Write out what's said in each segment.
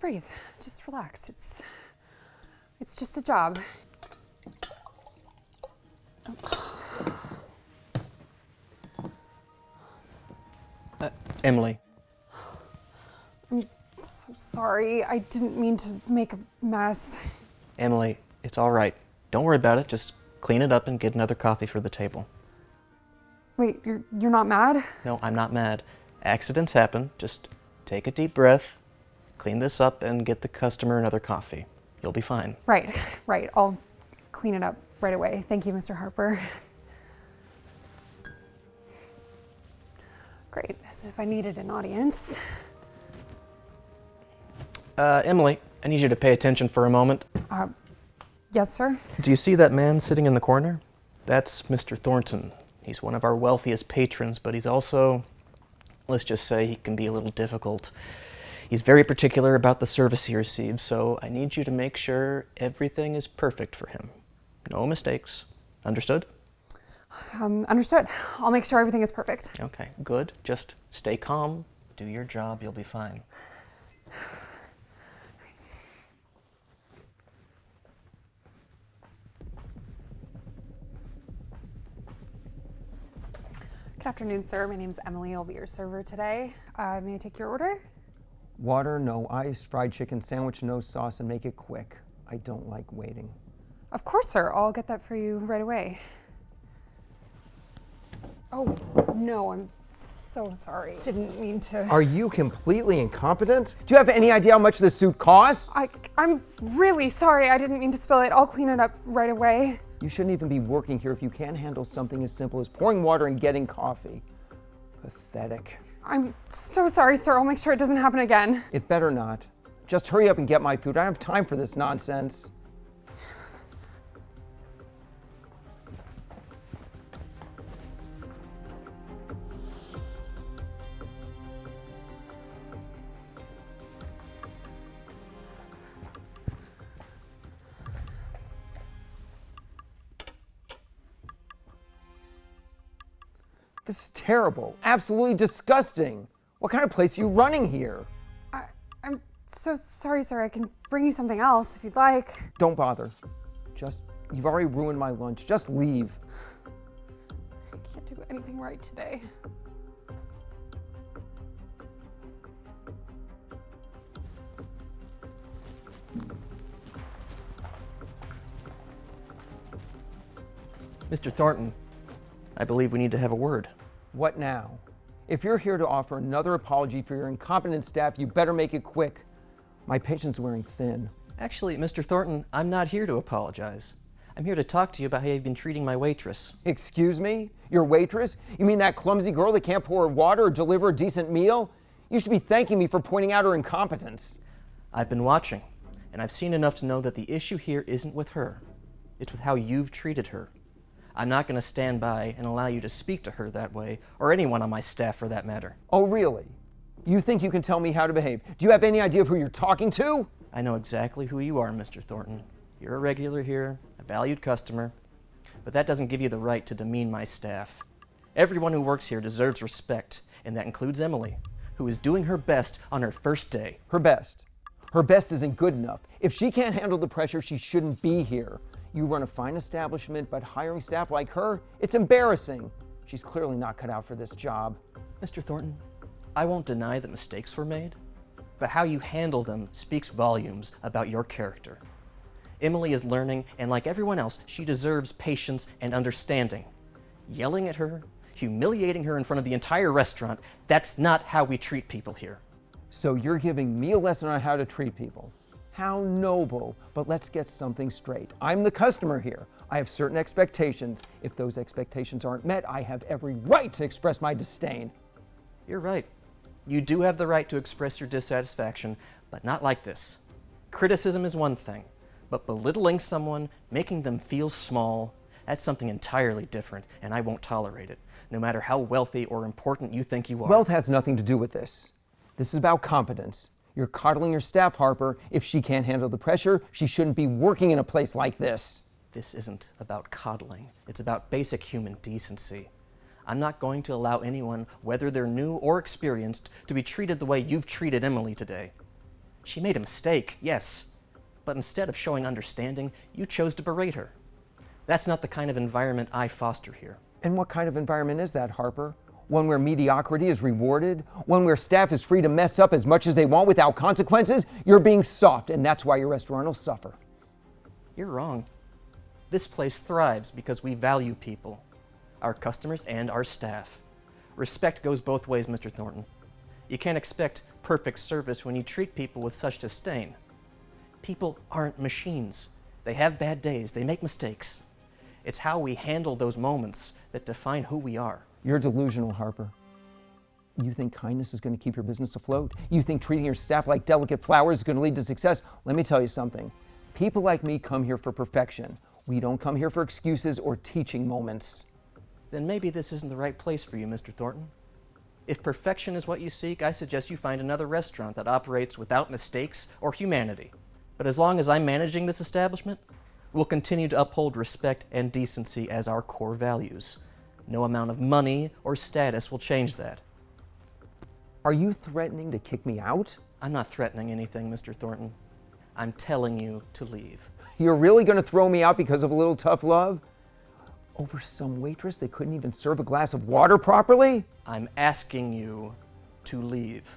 breathe. Just relax. It's just a job. Emily. I'm so sorry. I didn't mean to make a mess. Emily, it's all right. Don't worry about it. Just clean it up and get another coffee for the table. Wait, you're not mad? No, I'm not mad. Accidents happen. Just take a deep breath, clean this up, and get the customer another coffee. You'll be fine. Right. I'll clean it up right away. Thank you, Mr. Harper. Great, as if I needed an audience. Emily, I need you to pay attention for a moment. Yes, sir? Do you see that man sitting in the corner? That's Mr. Thornton. He's one of our wealthiest patrons, but he's also, let's just say, he can be a little difficult. He's very particular about the service he receives, so I need you to make sure everything is perfect for him. No mistakes. Understood? Understood. I'll make sure everything is perfect. Okay, good. Just stay calm, do your job, you'll be fine. Good afternoon, sir. My name's Emily. I'll be your server today. May I take your order? Water, no ice, fried chicken sandwich, no sauce, and make it quick. I don't like waiting. Of course, sir. I'll get that for you right away. Oh, no, I'm so sorry. Didn't mean to. Are you completely incompetent? Do you have any idea how much this suit costs? I'm really sorry. I didn't mean to spill it. I'll clean it up right away. You shouldn't even be working here if you can't handle something as simple as pouring water and getting coffee. Pathetic. I'm so sorry, sir. I'll make sure it doesn't happen again. It better not. Just hurry up and get my food. I don't have time for this nonsense. This is terrible. Absolutely disgusting. What kind of place are you running here? I'm so sorry, sir. I can bring you something else if you'd like. Don't bother. You've already ruined my lunch. Just leave. I can't do anything right today. Mr. Thornton, I believe we need to have a word. What now? If you're here to offer another apology for your incompetent staff, you better make it quick. My patient's wearing thin. Actually, Mr. Thornton, I'm not here to apologize. I'm here to talk to you about how you've been treating my waitress. Excuse me? Your waitress? You mean that clumsy girl that can't pour water or deliver a decent meal? You should be thanking me for pointing out her incompetence. I've been watching, and I've seen enough to know that the issue here isn't with her. It's with how you've treated her. I'm not going to stand by and allow you to speak to her that way, or anyone on my staff for that matter. Oh, really? You think you can tell me how to behave? Do you have any idea of who you're talking to? I know exactly who you are, Mr. Thornton. You're a regular here, a valued customer, but that doesn't give you the right to demean my staff. Everyone who works here deserves respect, and that includes Emily, who is doing her best on her first day. Her best? Her best isn't good enough. If she can't handle the pressure, she shouldn't be here. You run a fine establishment, but hiring staff like her, it's embarrassing. She's clearly not cut out for this job. Mr. Thornton, I won't deny that mistakes were made, but how you handle them speaks volumes about your character. Emily is learning, and like everyone else, she deserves patience and understanding. Yelling at her, humiliating her in front of the entire restaurant, that's not how we treat people here. So you're giving me a lesson on how to treat people. How noble, but let's get something straight. I'm the customer here. I have certain expectations. If those expectations aren't met, I have every right to express my disdain. You're right. You do have the right to express your dissatisfaction, but not like this. Criticism is one thing, but belittling someone, making them feel small, that's something entirely different, and I won't tolerate it, no matter how wealthy or important you think you are. Wealth has nothing to do with this. This is about competence. You're coddling your staff, Harper. If she can't handle the pressure, she shouldn't be working in a place like this. This isn't about coddling. It's about basic human decency. I'm not going to allow anyone, whether they're new or experienced, to be treated the way you've treated Emily today. She made a mistake, yes, but instead of showing understanding, you chose to berate her. That's not the kind of environment I foster here. And what kind of environment is that, Harper? One where mediocrity is rewarded? One where staff is free to mess up as much as they want without consequences? You're being soft, and that's why your restaurant will suffer. You're wrong. This place thrives because we value people, our customers and our staff. Respect goes both ways, Mr. Thornton. You can't expect perfect service when you treat people with such disdain. People aren't machines. They have bad days, they make mistakes. It's how we handle those moments that define who we are. You're delusional, Harper. You think kindness is going to keep your business afloat? You think treating your staff like delicate flowers is going to lead to success? Let me tell you something. People like me come here for perfection. We don't come here for excuses or teaching moments. Then maybe this isn't the right place for you, Mr. Thornton. If perfection is what you seek, I suggest you find another restaurant that operates without mistakes or humanity. But as long as I'm managing this establishment, we'll continue to uphold respect and decency as our core values. No amount of money or status will change that. Are you threatening to kick me out? I'm not threatening anything, Mr. Thornton. I'm telling you to leave. You're really going to throw me out because of a little tough love? Over some waitress that couldn't even serve a glass of water properly? I'm asking you to leave.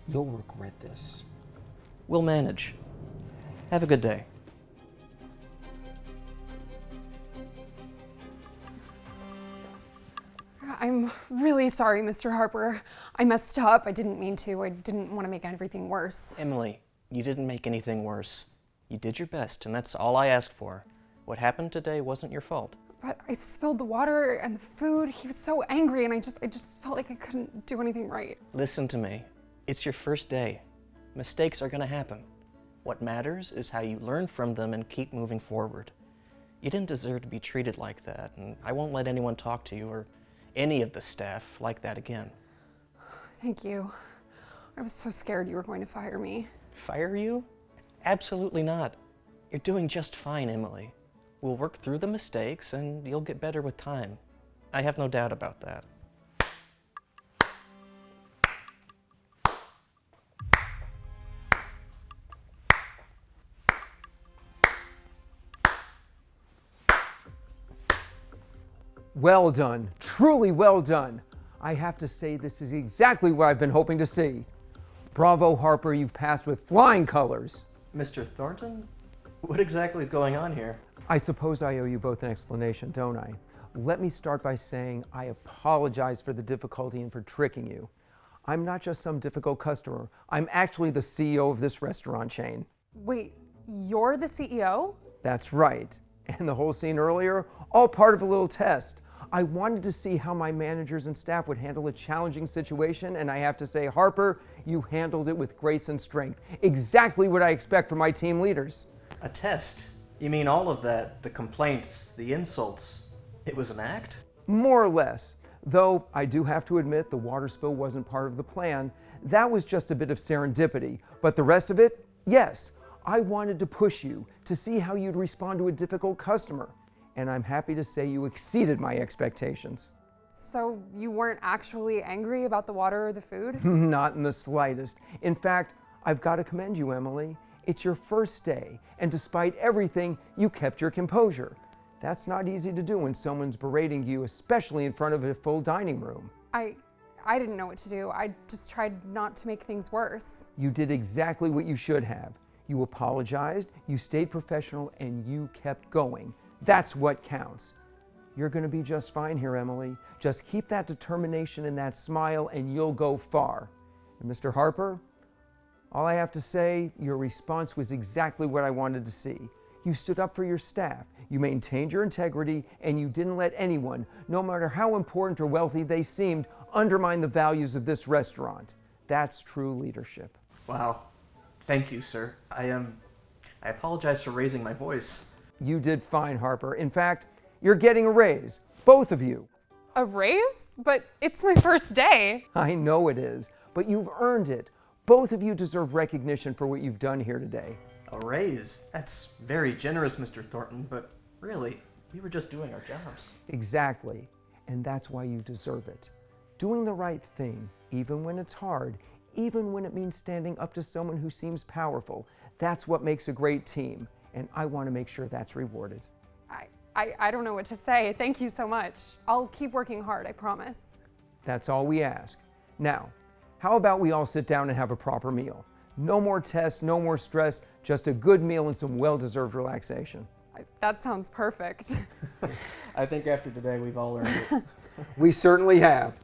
You'll regret this. We'll manage. Have a good day. I'm really sorry, Mr. Harper. I messed up. I didn't mean to. I didn't want to make everything worse. Emily, you didn't make anything worse. You did your best, and that's all I asked for. What happened today wasn't your fault. But I spilled the water and the food. He was so angry, and I just felt like I couldn't do anything right. Listen to me. It's your first day. Mistakes are going to happen. What matters is how you learn from them and keep moving forward. You didn't deserve to be treated like that, and I won't let anyone talk to you or any of the staff like that again. Thank you. I was so scared you were going to fire me. Fire you? Absolutely not. You're doing just fine, Emily. We'll work through the mistakes and you'll get better with time. I have no doubt about that. Well done, truly well done. I have to say this is exactly what I've been hoping to see. Bravo, Harper, you've passed with flying colors. Mr. Thornton? What exactly is going on here? I suppose I owe you both an explanation, don't I? Let me start by saying I apologize for the difficulty and for tricking you. I'm not just some difficult customer. I'm actually the CEO of this restaurant chain. Wait, you're the CEO? That's right. And the whole scene earlier, all part of a little test. I wanted to see how my managers and staff would handle a challenging situation, and I have to say, Harper, you handled it with grace and strength. Exactly what I expect from my team leaders. A test? You mean all of that? The complaints, the insults? It was an act? More or less. Though I do have to admit the water spill wasn't part of the plan. That was just a bit of serendipity. But the rest of it, yes. I wanted to push you to see how you'd respond to a difficult customer. And I'm happy to say you exceeded my expectations. So you weren't actually angry about the water or the food? Not in the slightest. In fact, I've got to commend you, Emily. It's your first day, and despite everything, you kept your composure. That's not easy to do when someone's berating you, especially in front of a full dining room. I didn't know what to do. I just tried not to make things worse. You did exactly what you should have. You apologized, you stayed professional, and you kept going. That's what counts. You're going to be just fine here, Emily. Just keep that determination and that smile, and you'll go far. And Mr. Harper, all I have to say, your response was exactly what I wanted to see. You stood up for your staff, you maintained your integrity, and you didn't let anyone, no matter how important or wealthy they seemed, undermine the values of this restaurant. That's true leadership. Wow. Thank you, sir. I apologize for raising my voice. You did fine, Harper. In fact, you're getting a raise, both of you. A raise? But it's my first day. I know it is, but you've earned it. Both of you deserve recognition for what you've done here today. A raise? That's very generous, Mr. Thornton, but really, we were just doing our jobs. Exactly, and that's why you deserve it. Doing the right thing, even when it's hard, even when it means standing up to someone who seems powerful. That's what makes a great team, and I want to make sure that's rewarded. I don't know what to say. Thank you so much. I'll keep working hard, I promise. That's all we ask. Now, how about we all sit down and have a proper meal? No more tests, no more stress, just a good meal and some well-deserved relaxation. That sounds perfect. I think after today we've all earned it. We certainly have.